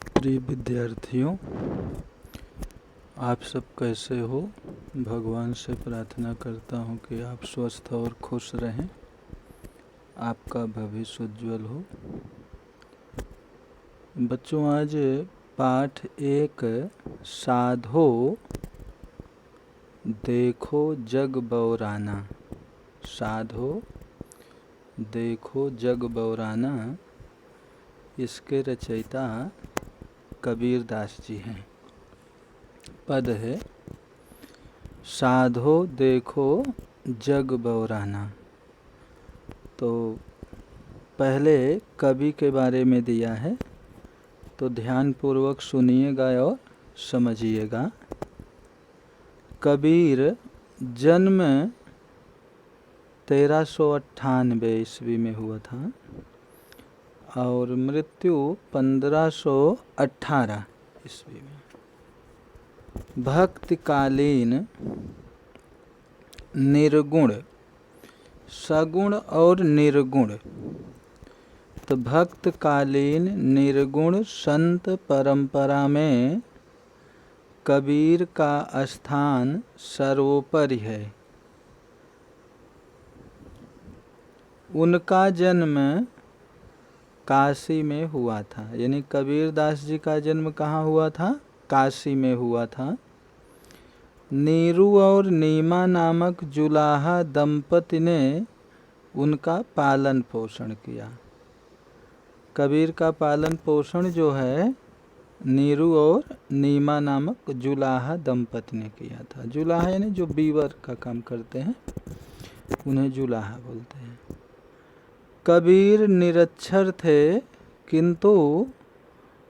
प्रिय विद्यार्थियों, आप सब कैसे हो। भगवान से प्रार्थना करता हूँ कि आप स्वस्थ और खुश रहें, आपका भविष्य उज्जवल हो। बच्चों, आज पाठ 1 साधो देखो जग बौराना। साधो देखो जग बौराना, इसके रचयिता कबीर दास जी हैं। पद है साधो देखो जग बौराना। तो पहले कवि के बारे में दिया है, तो ध्यानपूर्वक सुनिएगा और समझिएगा। कबीर जन्म 1398 ईस्वी में हुआ था और मृत्यु 1518 ईस्वी में। भक्तिकालीन निर्गुण, सगुण और निर्गुण। तो भक्तकालीन निर्गुण संत परंपरा में कबीर का स्थान सर्वोपरि है। उनका जन्म काशी में हुआ था, यानी कबीर दास जी का जन्म कहाँ हुआ था? काशी में हुआ था। नीरू और नीमा नामक जुलाहा दंपति ने उनका पालन पोषण किया। कबीर का पालन पोषण जो है नीरू और नीमा नामक जुलाहा दंपति ने किया था। जुलाहा यानी जो बीवर का काम करते हैं, उन्हें जुलाहा बोलते हैं। कबीर निरक्षर थे, किंतु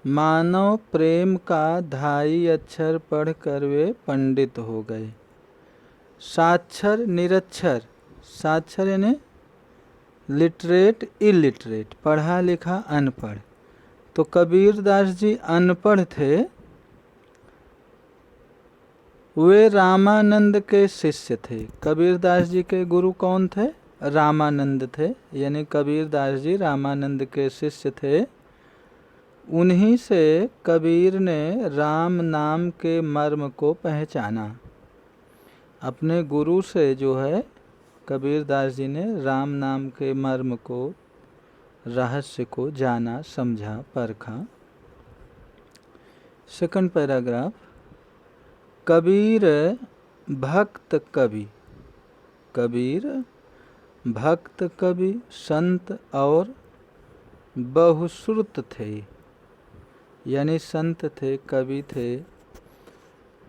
मानव प्रेम का ढाई अक्षर पढ़कर वे पंडित हो गए। साक्षर निरक्षर, साक्षर यानी लिटरेट इलिटरेट, पढ़ा लिखा अनपढ़। तो कबीर दास जी अनपढ़ थे। वे रामानंद के शिष्य थे। कबीर दास जी के गुरु कौन थे? रामानंद थे, यानी कबीर दास जी रामानंद के शिष्य थे। उन्हीं से कबीर ने राम नाम के मर्म को पहचाना। अपने गुरु से जो है कबीर दास जी ने राम नाम के मर्म को, रहस्य को जाना, समझा, परखा। Second paragraph. कबीर भक्त कवि, कबीर भक्त कवि, संत और बहुश्रुत थे, यानी संत थे, कवि थे,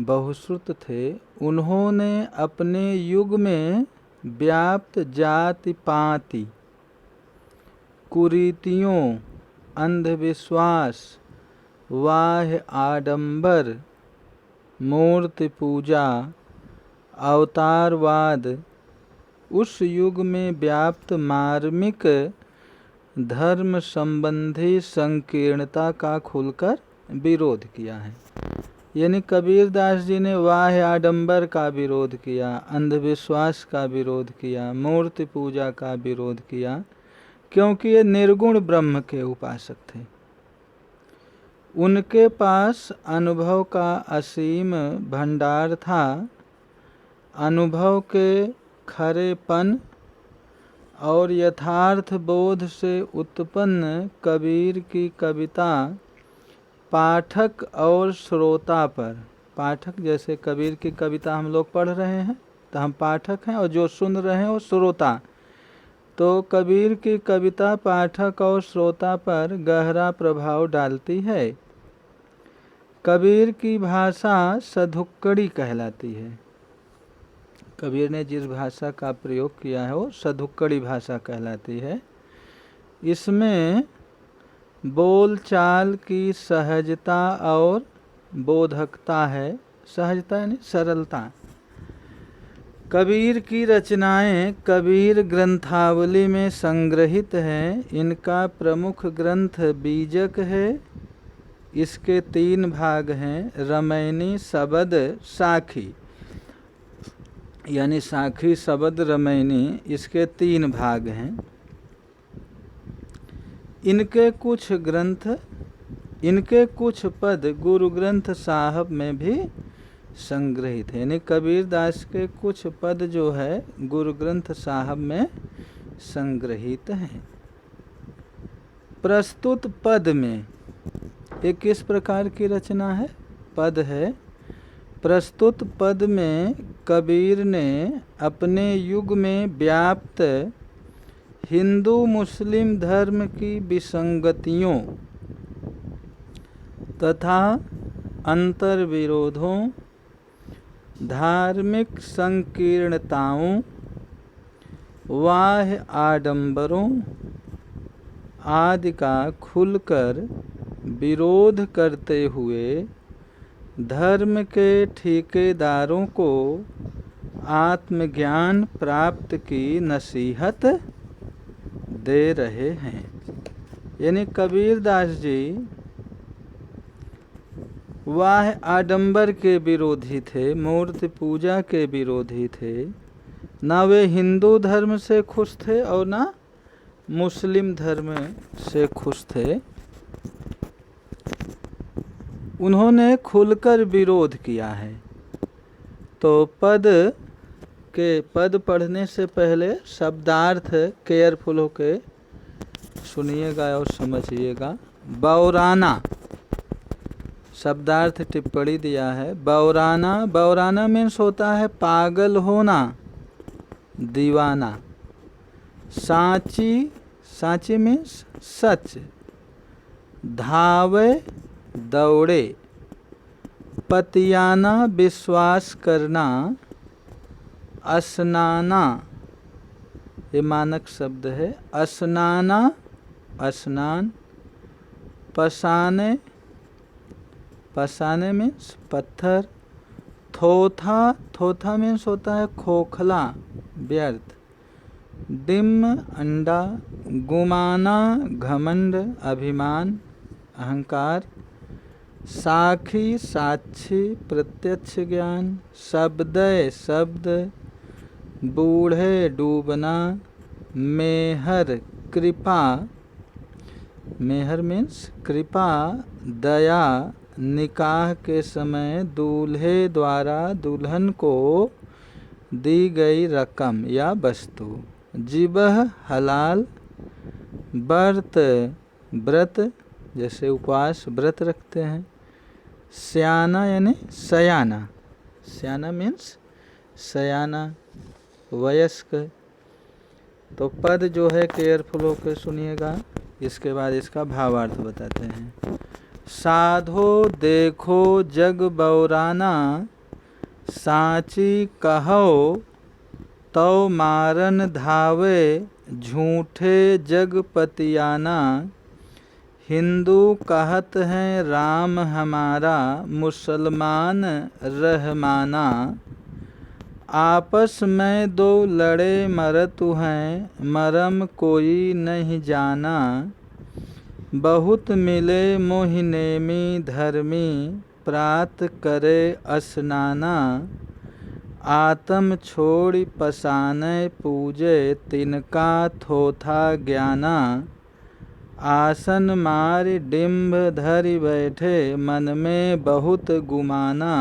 बहुश्रुत थे। उन्होंने अपने युग में व्याप्त जाति पाति, कुरीतियों, अंधविश्वास, बाह्य आडंबर, मूर्ति पूजा, अवतारवाद, उस युग में व्याप्त मार्मिक धर्म संबंधी संकीर्णता का खुलकर विरोध किया है। यानी कबीर दास जी ने बाह्य आडंबर का विरोध किया, अंधविश्वास का विरोध किया, मूर्ति पूजा का विरोध किया, क्योंकि ये निर्गुण ब्रह्म के उपासक थे। उनके पास अनुभव का असीम भंडार था। अनुभव के खरेपन और यथार्थ बोध से उत्पन्न कबीर की कविता पाठक और श्रोता पर, पाठक जैसे कबीर की कविता हम लोग पढ़ रहे हैं तो हम पाठक हैं, और जो सुन रहे हैं वो श्रोता। तो कबीर की कविता पाठक और श्रोता पर गहरा प्रभाव डालती है। कबीर की भाषा सधुक्कड़ी कहलाती है। कबीर ने जिस भाषा का प्रयोग किया है वो सधुक्कड़ी भाषा कहलाती है। इसमें बोलचाल की सहजता और बोधकता है। सहजता यानी सरलता। कबीर की रचनाएं कबीर ग्रंथावली में संग्रहित हैं। इनका प्रमुख ग्रंथ बीजक है। इसके 3 भाग हैं, रमैनी, सबद, साखी, यानी साखी, सबद, रमैनी, इसके 3 भाग हैं। इनके कुछ ग्रंथ इनके कुछ पद गुरु ग्रंथ साहब में भी संग्रहित है। यानी कबीरदास के कुछ पद जो है गुरु ग्रंथ साहब में संग्रहित हैं। प्रस्तुत पद में ये किस प्रकार की रचना है? पद है। प्रस्तुत पद में कबीर ने अपने युग में व्याप्त हिंदू मुस्लिम धर्म की विसंगतियों तथा अंतर विरोधों, धार्मिक संकीर्णताओं, बाह्य आडंबरों आदि का खुलकर विरोध करते हुए धर्म के ठेकेदारों को आत्मज्ञान प्राप्त की नसीहत दे रहे हैं। यानी कबीरदास जी वाह आडंबर के विरोधी थे, मूर्ति पूजा के विरोधी थे। ना वे हिंदू धर्म से खुश थे और ना मुस्लिम धर्म से खुश थे। उन्होंने खुलकर विरोध किया है। तो पद पढ़ने से पहले शब्दार्थ केयरफुल होके सुनिएगा और समझिएगा। बौराना शब्दार्थ टिप्पणी दिया है। बौराना, बौराना मीन्स होता है पागल होना, दीवाना। सांची, सांची मीन्स सच। धावे, दौड़े। पतियाना, विश्वास करना। अस्नाना, ये मानक शब्द है। अस्नाना, स्नान। पसाने, पसाने मीन्स पत्थर। थोथा, थोथा मीन्स होता है खोखला, व्यर्थ। डिम्ब, अंडा। गुमाना, घमंड, अभिमान, अहंकार। साखी, साक्षी, प्रत्यक्ष ज्ञान। शब्दय, शब्द। बूढ़े, डूबना। मेहर, कृपा। मेहर मीन्स कृपा, दया। निकाह के समय दूल्हे द्वारा दुल्हन को दी गई रकम या वस्तु। जिबह, हलाल। व्रत, व्रत जैसे उपवास व्रत रखते हैं। स्याना यानी सयाना। स्याना मीन्स सयाना, वयस्क। तो पद जो है केयरफुल होकर सुनिएगा। इसके बाद इसका भावार्थ बताते हैं। साधो देखो जग बौराना, सांची कहो तो मारन धावे। झूठे जग पतियाना, हिंदू कहत हैं राम हमारा। मुसलमान रहमाना, आपस में दो लड़े मरत हैं। मरम कोई नहीं जाना। बहुत मिले मोहिनेमी धर्मी, प्रात करे स्नाना। आत्म छोड़ पसाने पूजे, तिनका थोथा ज्ञाना। आसन मार डिम्ब धरि बैठे, मन में बहुत गुमाना।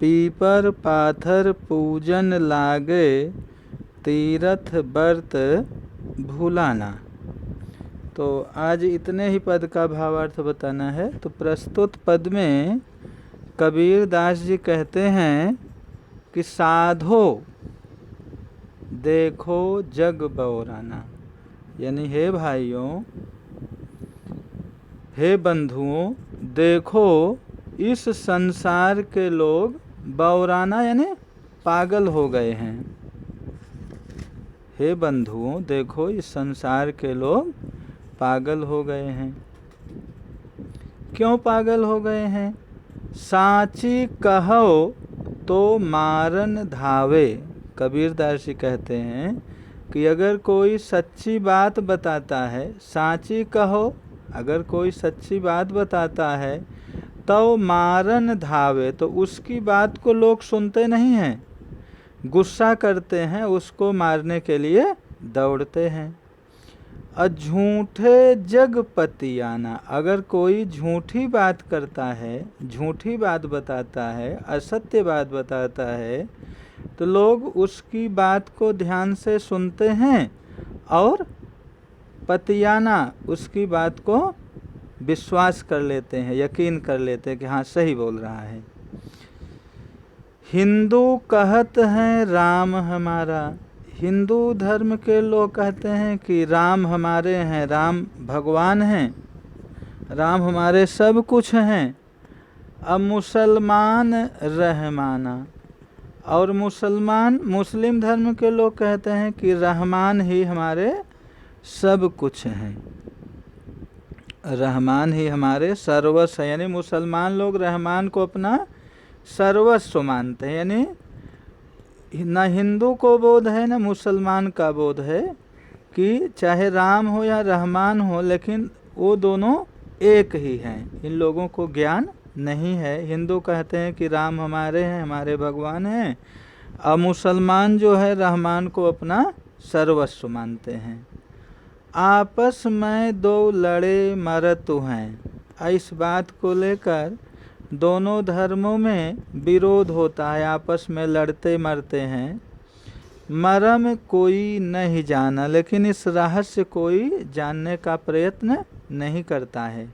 पीपर पाथर पूजन लागे, तीरथ व्रत भुलाना। तो आज इतने ही पद का भावार्थ बताना है। तो प्रस्तुत पद में कबीर दास जी कहते हैं कि साधो देखो जग बौराना, यानी हे भाइयों, हे बंधुओं, देखो इस संसार के लोग बौराना यानी पागल हो गए हैं। हे बंधुओं, देखो इस संसार के लोग पागल हो गए हैं। क्यों पागल हो गए हैं? सांची कहो तो मारन धावे। कबीरदास जी कहते हैं कि अगर कोई सच्ची बात बताता है, सांची कहो, अगर कोई सच्ची बात बताता है तो मारन धावे, तो उसकी बात को लोग सुनते नहीं हैं, गुस्सा करते हैं, उसको मारने के लिए दौड़ते हैं। झूठे जग पतियाना, अगर कोई झूठी बात करता है, झूठी बात बताता है, असत्य बात बताता है, तो लोग उसकी बात को ध्यान से सुनते हैं और पतियाना उसकी बात को विश्वास कर लेते हैं, यकीन कर लेते हैं कि हाँ सही बोल रहा है। हिंदू कहत हैं राम हमारा, हिंदू धर्म के लोग कहते हैं कि राम हमारे हैं, राम भगवान हैं, राम हमारे सब कुछ हैं। अब मुसलमान रहमाना, और मुस्लिम धर्म के लोग कहते हैं कि रहमान ही हमारे सब कुछ हैं, रहमान ही हमारे सर्वस्व है। यानी मुसलमान लोग रहमान को अपना सर्वस्व मानते हैं, यानी न हिंदू को बोध है न मुसलमान का बोध है कि चाहे राम हो या रहमान हो, लेकिन वो दोनों एक ही हैं। इन लोगों को ज्ञान नहीं है। हिंदू कहते हैं कि राम हमारे हैं, हमारे भगवान हैं, और मुसलमान जो है रहमान को अपना सर्वस्व मानते हैं। आपस में दो लड़े मरत हैं, इस बात को लेकर दोनों धर्मों में विरोध होता है, आपस में लड़ते मरते हैं। मरम कोई नहीं जाना, लेकिन इस रहस्य कोई जानने का प्रयत्न नहीं करता है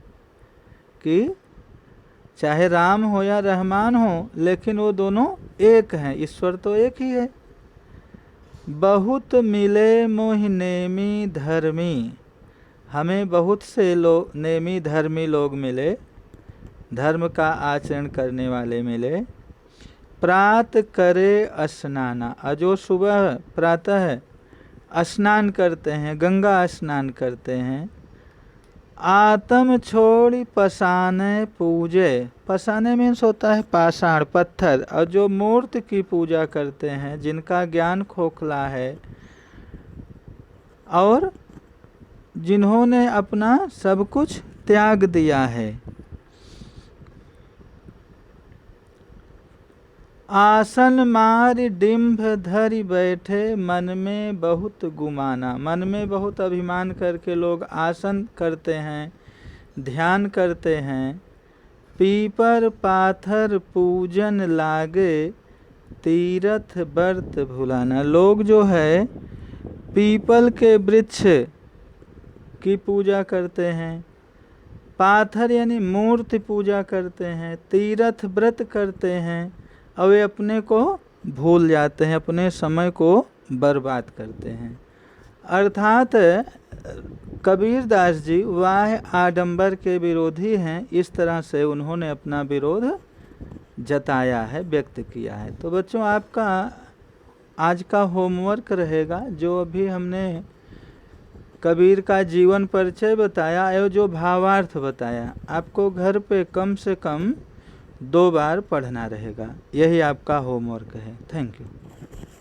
कि चाहे राम हो या रहमान हो, लेकिन वो दोनों एक हैं, ईश्वर तो एक ही है। बहुत मिले मोहि नेमी धर्मी, हमें बहुत से लोग नेमी धर्मी लोग मिले, धर्म का आचरण करने वाले मिले। प्रात करे स्नाना, जो सुबह प्रातः स्नान करते हैं, गंगा स्नान करते हैं। आत्म छोड़ी पसाने पूजे, पसाने मीन्स होता है पाषाण पत्थर, और जो मूर्ति की पूजा करते हैं, जिनका ज्ञान खोखला है और जिन्होंने अपना सब कुछ त्याग दिया है। आसन मार डिंभ धरि बैठे, मन में बहुत गुमाना, मन में बहुत अभिमान करके लोग आसन करते हैं, ध्यान करते हैं। पीपर पाथर पूजन लागे, तीरथ व्रत भुलाना, लोग जो है पीपल के वृक्ष की पूजा करते हैं, पाथर यानी मूर्ति पूजा करते हैं, तीर्थ व्रत करते हैं, और वे अपने को भूल जाते हैं, अपने समय को बर्बाद करते हैं। अर्थात कबीरदास जी वाह आडंबर के विरोधी हैं, इस तरह से उन्होंने अपना विरोध जताया है, व्यक्त किया है। तो बच्चों, आपका आज का होमवर्क रहेगा, जो अभी हमने कबीर का जीवन परिचय बताया एवं जो भावार्थ बताया, आपको घर पे कम से कम 2 बार पढ़ना रहेगा। यही आपका होमवर्क है। Thank you.